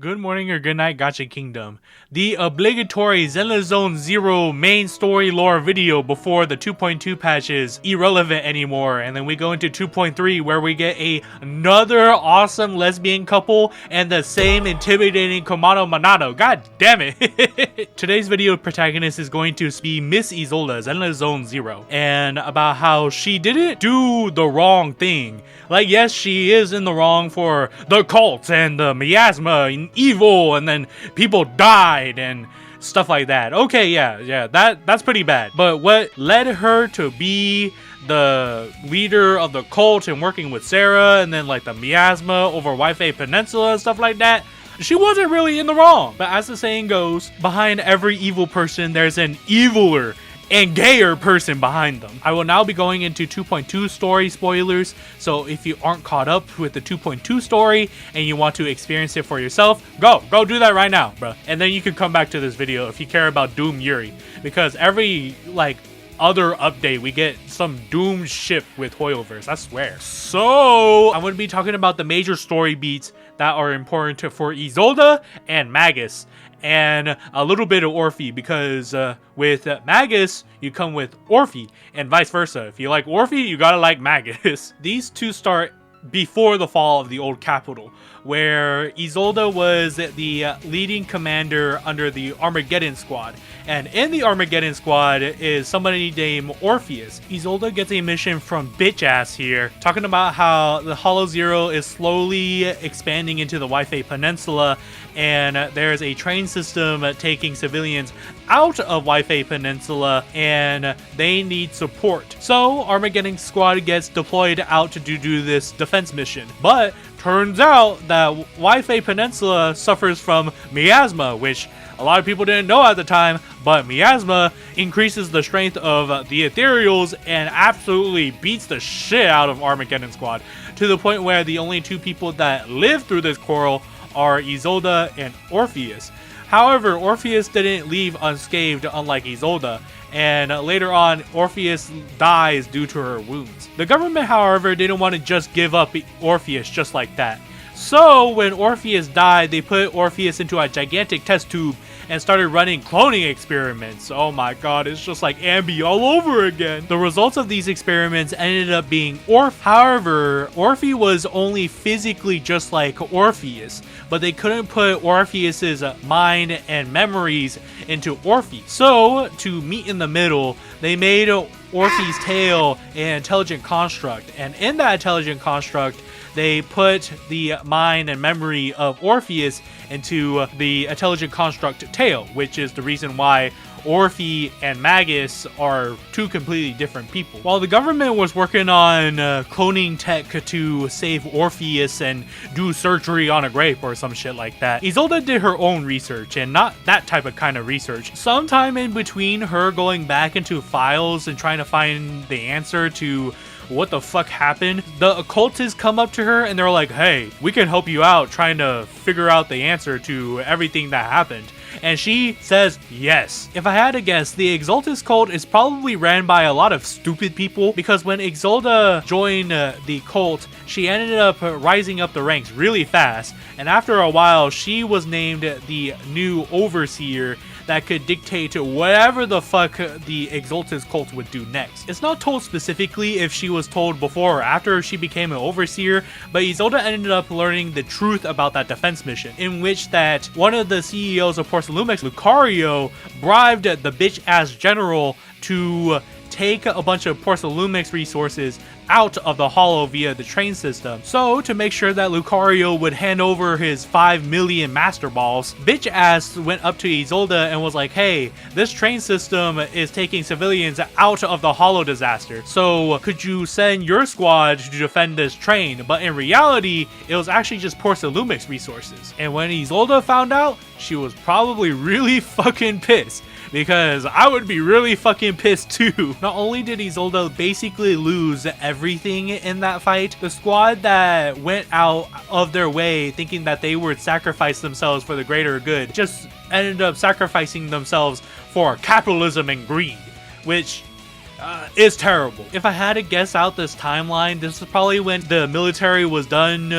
Good morning or good night, Gacha Kingdom. The obligatory Zenless Zone 0 main story lore video before the 2.2 patch is irrelevant anymore, and then we go into 2.3 where we get another awesome lesbian couple and the same intimidating komano manato. God damn it. Today's video protagonist is going to be Miss Isolde, Zenless Zone 0, and about how she didn't do the wrong thing. Like, yes, she is in the wrong for the cult and the miasma and evil, and then people died and stuff like that. Okay, yeah, that's pretty bad. But what led her to be the leader of the cult and working with Sarah and then like the miasma over Wi-Fi Peninsula and stuff like that, she wasn't really in the wrong. But as the saying goes, behind every evil person there's an eviler and gayer person behind them. I will now be going into 2.2 story spoilers, so if you aren't caught up with the 2.2 story and you want to experience it for yourself, go do that right now, bro. And then you can come back to this video if you care about Doom Yuri, because every other update we get some Doom shit with hoyoverse, I swear. So I'm going to be talking about the major story beats that are important for Isolde and Magus, and a little bit of Orphie, because with Magus you come with Orphie and vice versa. If you like Orphie, you gotta like Magus. These two start before the fall of the old capital, where Isolde was the leading commander under the Armageddon squad, and in the Armageddon squad is somebody named Orpheus. Isolde gets a mission from bitch ass here, talking about how the Hollow Zero is slowly expanding into the Wi-Fi Peninsula, and there's a train system taking civilians out of Wi-Fi Peninsula, and they need support. So Armageddon squad gets deployed out to do this defense mission, but turns out that Wi-Fi Peninsula suffers from miasma, which a lot of people didn't know at the time, but miasma increases the strength of the ethereals and absolutely beats the shit out of Armageddon squad, to the point where the only two people that live through this quarrel are Isolde and Orpheus. However, Orpheus didn't leave unscathed, unlike Isolde, and later on Orpheus dies due to her wounds. The government, however, didn't want to just give up Orpheus just like that. So when Orpheus died, they put Orpheus into a gigantic test tube and started running cloning experiments. Oh my god, it's just like Anby all over again. The results of these experiments ended up being However, Orphie was only physically just like Orpheus, but they couldn't put Orpheus's mind and memories into Orphie. So to meet in the middle, they made Orphie's tail an intelligent construct, and in that intelligent construct they put the mind and memory of Orpheus into the intelligent construct tail, which is the reason why Orphie and Magus are two completely different people. While the government was working on cloning tech to save Orpheus and do surgery on a grape or some shit like that, Isolde did her own research, and not that type of kind of research. Sometime in between her going back into files and trying to find the answer to what the fuck happened, the occultists come up to her and they're like, hey, we can help you out trying to figure out the answer to everything that happened. And she says yes. If I had to guess, the Exaltus cult is probably ran by a lot of stupid people, because when Isolde joined the cult, she ended up rising up the ranks really fast, and after a while she was named the new overseer that could dictate whatever the fuck the Exaltus cult would do next. It's not told specifically if she was told before or after she became an overseer, but Isolde ended up learning the truth about that defense mission, in which that one of the CEOs of Porcelumex, Lucario, bribed the bitch-ass general to take a bunch of Porcelumex resources out of the hollow via the train system. So to make sure that Lucario would hand over his 5 million master balls, bitch ass went up to Isolde and was like, hey, this train system is taking civilians out of the hollow disaster, so could you send your squad to defend this train? But in reality, it was actually just Porcelumex resources. And when Isolde found out, she was probably really fucking pissed, because I would be really fucking pissed too. Not only did Isolde basically lose everything in that fight, the squad that went out of their way thinking that they would sacrifice themselves for the greater good just ended up sacrificing themselves for capitalism and greed, which is terrible. If I had to guess out this timeline, this is probably when the military was done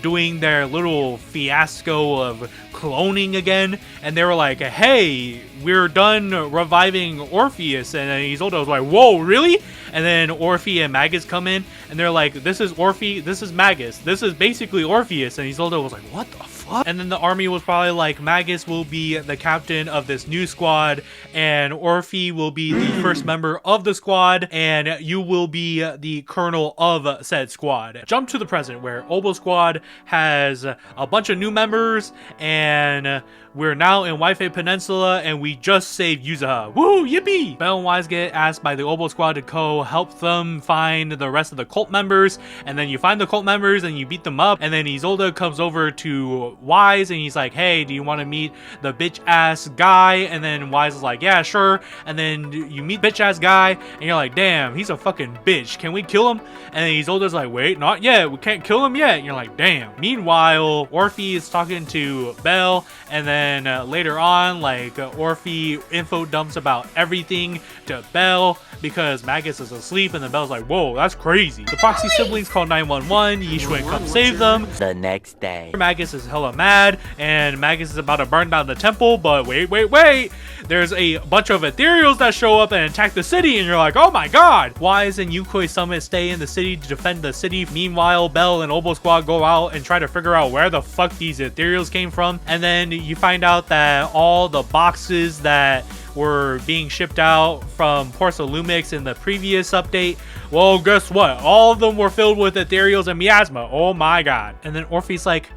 doing their little fiasco of cloning again, and they were like, hey, we're done reviving Orpheus, and then Isolde was like, whoa, really? And then Orphie and Magus come in, and they're like, this is Orphie, this is Magus, this is basically Orpheus, and Isolde was like, what the fuck? And then the army was probably like, Magus will be the captain of this new squad, and Orphie will be the first member of the squad, and you will be the colonel of said squad. Jump to the present, where Obol squad has a bunch of new members, and we're now in Wi-Fi Peninsula, and we just saved Yuzuha. Woo, yippee! Belle and Wise get asked by the Obol squad to help them find the rest of the cult members, and then you find the cult members and you beat them up, and then Isolde comes over to Wise and he's like, hey, do you want to meet the bitch ass guy? And then Wise is like, yeah, sure. And then you meet bitch ass guy and you're like, damn, he's a fucking bitch, can we kill him? And then Isolde's like, wait, not yet, we can't kill him yet. And you're like, damn. Meanwhile, Orphie is talking to Belle, and then later on, like, Orphie info dumps about everything to Belle because Magus is asleep, and then Belle's like, whoa, that's crazy. The proxy siblings call 911, Yishuan comes save them. The next day, Magus is hella mad, and Magus is about to burn down the temple, but wait, there's a bunch of ethereals that show up and attack the city, and you're like, oh my god. Wise and Yukoi Summit stay in the city to defend the city. Meanwhile, Belle and Obol squad go out and try to figure out where the fuck these ethereals came from, and then you find out that all the boxes that were being shipped out from Porcel Lumix in the previous update, well, guess what? All of them were filled with ethereals and miasma. Oh my god. And then Orphie's like,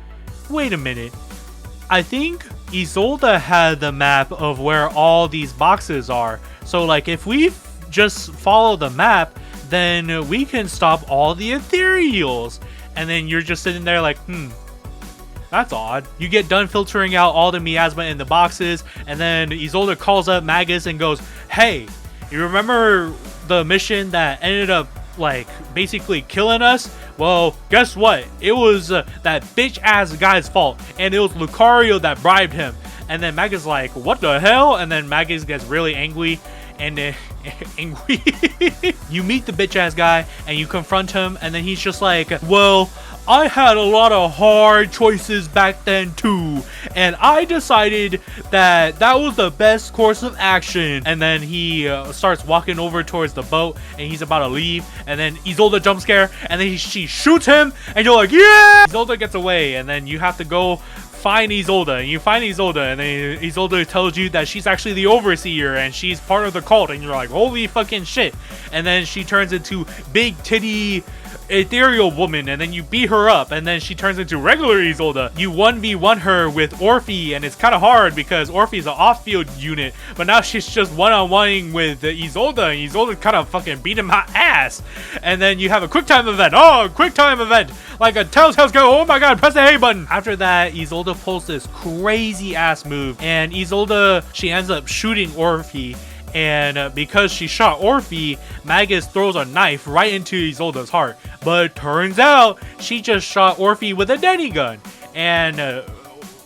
wait a minute, I think Isolde had the map of where all these boxes are, so like if we just follow the map, then we can stop all the ethereals. And then you're just sitting there like, that's odd. You get done filtering out all the miasma in the boxes, and then Isolde calls up Magus and goes, hey, you remember the mission that ended up like basically killing us? Well, guess what? It was that bitch ass guy's fault, and it was Lucario that bribed him. And then Magus like, what the hell? And then Magus gets really angry, and angry. You meet the bitch ass guy and you confront him, and then he's just like, well, I had a lot of hard choices back then too, and I decided that that was the best course of action. And then he starts walking over towards the boat, and he's about to leave, and then Isolde jump scare, and then she shoots him, and you're like, yeah! Isolde gets away, and then you have to go find Isolde, and you find Isolde, and then Isolde tells you that she's actually the overseer and she's part of the cult, and you're like, holy fucking shit. And then she turns into big titty ethereal woman, and then you beat her up, and then she turns into regular Isolde. You 1v1 her with Orphie, and it's kind of hard because Orphie's an off-field unit, but now she's just one-on-one-ing with Isolde, and Isolde kind of fucking beating my ass. And then you have a quick time event. Oh, quick time event, like a Telltale's go, oh my god, press the A button. After that, Isolde pulls this crazy ass move, and Isolde, she ends up shooting Orphie. And because she shot Orphie, Magus throws a knife right into Isolde's heart. But turns out she just shot Orphie with a Denny gun. And,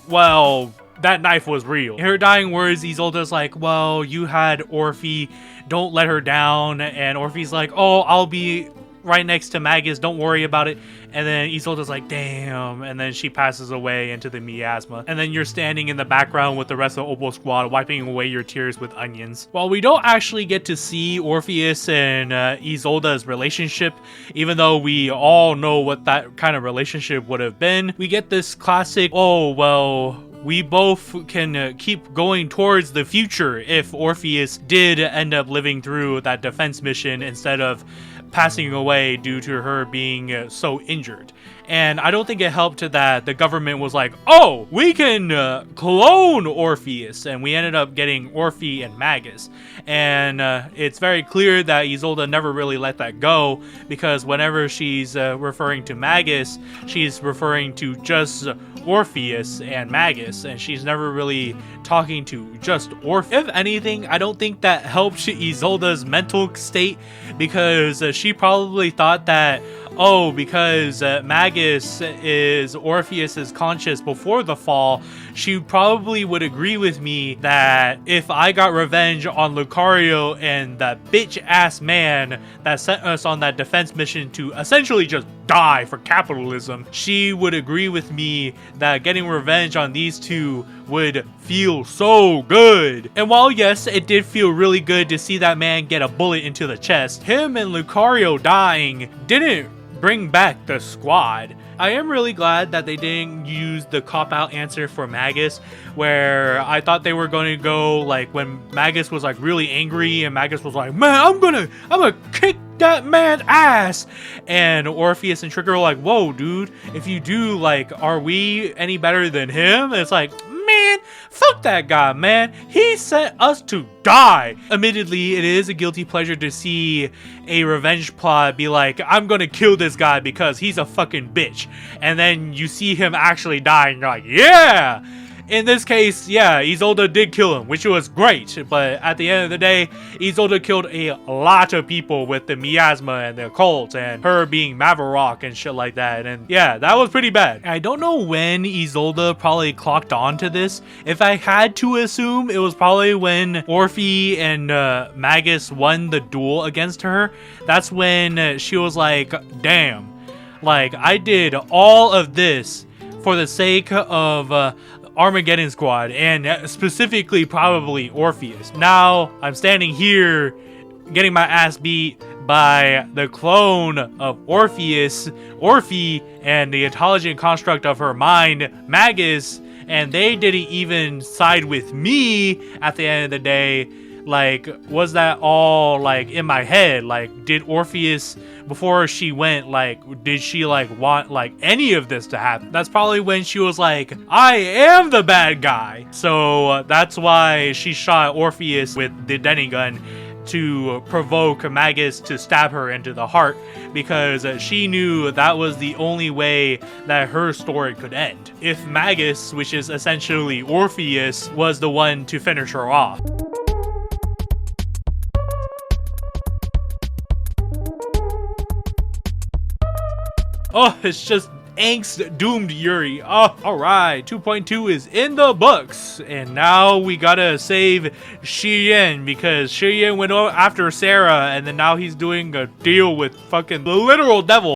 well, that knife was real. In her dying words, Isolde's like, well, you had Orphie, don't let her down. And Orphie's like, oh, I'll be right next to Magus, don't worry about it. And then Isolde's like, damn. And then she passes away into the miasma. And then you're standing in the background with the rest of Obol squad, wiping away your tears with onions. While we don't actually get to see Orpheus and Isolde's relationship, even though we all know what that kind of relationship would have been, we get this classic, oh, well, we both can keep going towards the future if Orpheus did end up living through that defense mission instead of passing away due to her being so injured. And I don't think it helped that the government was like, oh, we can clone Orpheus, and we ended up getting Orphie and Magus. And it's very clear that Isolde never really let that go, because whenever she's referring to Magus, she's referring to just Orpheus and Magus, and she's never really talking to just Orpheus. If anything, I don't think that helped Isolde's mental state, because she probably thought that, oh, because Magus is Orpheus's conscience before the fall, she probably would agree with me that if I got revenge on Lucario and that bitch ass man that sent us on that defense mission to essentially just die for capitalism, she would agree with me that getting revenge on these two would feel so good. And while yes, it did feel really good to see that man get a bullet into the chest, him and Lucario dying didn't bring back the squad. I am really glad that they didn't use the cop-out answer for Magus, where I thought they were going to go like when Magus was like really angry and Magus was like, man, I'm gonna kick that man's ass, and Orpheus and Trigger were like, whoa dude, if you do, like, are we any better than him? And it's like, man, fuck that guy, man. He sent us to die. Admittedly, it is a guilty pleasure to see a revenge plot be like, I'm gonna kill this guy because he's a fucking bitch. And then you see him actually die and you're like, yeah! In this case, yeah, Isolde did kill him, which was great, but at the end of the day, Isolde killed a lot of people with the miasma and the occult and her being Mavarok and shit like that, and yeah, that was pretty bad. I don't know when Isolde probably clocked on to this. If I had to assume, it was probably when Orphie and Magus won the duel against her. That's when she was like, damn, like, I did all of this for the sake of Armageddon Squad, and specifically probably Orpheus. Now I'm standing here getting my ass beat by the clone of Orpheus, Orphie, and the intelligent construct of her mind, Magus, and they didn't even side with me at the end of the day. Like, was that all like in my head? Like, did Orpheus, before she went, like, did she like want like any of this to happen? That's probably when she was like, I am the bad guy. So that's why she shot Orpheus with the Denny gun to provoke Magus to stab her into the heart, because she knew that was the only way that her story could end. If Magus, which is essentially Orpheus, was the one to finish her off. Oh, it's just angst doomed Yuri. Oh, alright, 2.2 is in the books, and now we gotta save Shiyuan, because Shiyuan went after Sarah, and then now he's doing a deal with fucking the literal devil.